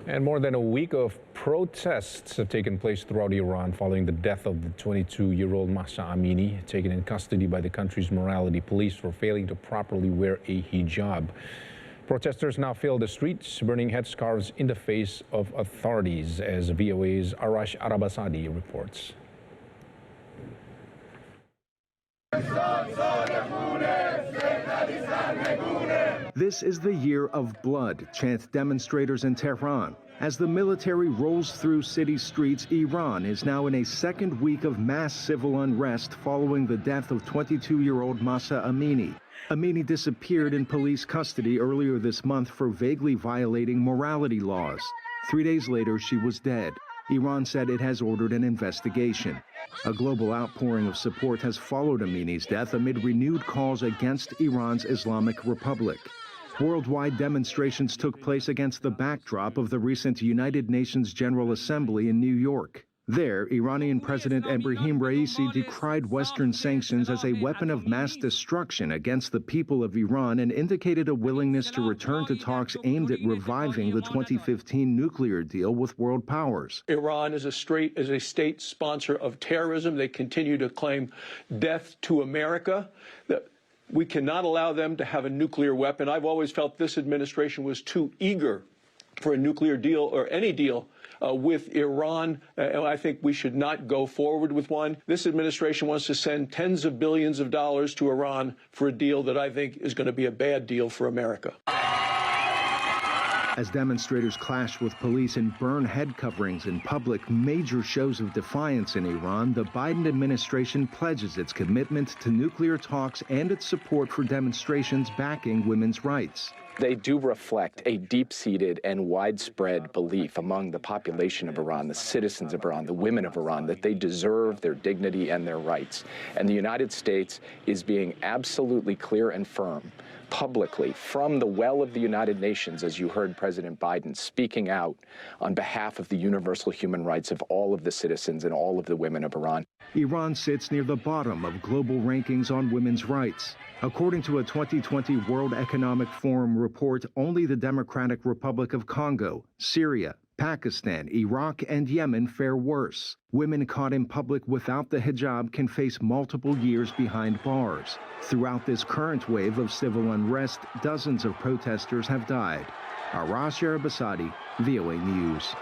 And more than a week of protests have taken place throughout Iran following the death of the 22-year-old Mahsa Amini, taken in custody by the country's morality police for failing to properly wear a hijab. Protesters now fill the streets, burning headscarves in the face of authorities, as VOA's Arash Arabasadi reports. This is the year of blood, chant demonstrators in Tehran. As the military rolls through city streets, Iran is now in a second week of mass civil unrest following the death of 22-year-old Mahsa Amini. Amini disappeared in police custody earlier this month for vaguely violating morality laws. 3 days later, she was dead. Iran said it has ordered an investigation. A global outpouring of support has followed Amini's death amid renewed calls against Iran's Islamic Republic. Worldwide demonstrations took place against the backdrop of the recent United Nations General Assembly in New York. There, Iranian President Ebrahim Raisi decried Western sanctions as a weapon of mass destruction against the people of Iran and indicated a willingness to return to talks aimed at reviving the 2015 nuclear deal with world powers. Iran is a state sponsor of terrorism. They continue to claim death to America. We cannot allow them to have a nuclear weapon. I've always felt this administration was too eager for a nuclear deal or any deal with Iran. I think we should not go forward with one. This administration wants to send tens of billions of dollars to Iran for a deal that I think is going to be a bad deal for America. As demonstrators clash with police and burn head coverings in public, major shows of defiance in Iran, the Biden administration pledges its commitment to nuclear talks and its support for demonstrations backing women's rights. They do reflect a deep-seated and widespread belief among the population of Iran, the citizens of Iran, the women of Iran, that they deserve their dignity and their rights. And the United States is being absolutely clear and firm publicly from the well of the United Nations, as you heard President Biden speaking out on behalf of the universal human rights of all of the citizens and all of the women of Iran. Iran sits near the bottom of global rankings on women's rights. According to a 2020 World Economic Forum report, only the Democratic Republic of Congo, Syria, Pakistan, Iraq, and Yemen fare worse. Women caught in public without the hijab can face multiple years behind bars. Throughout this current wave of civil unrest, dozens of protesters have died. Arash Arabasadi, VOA News.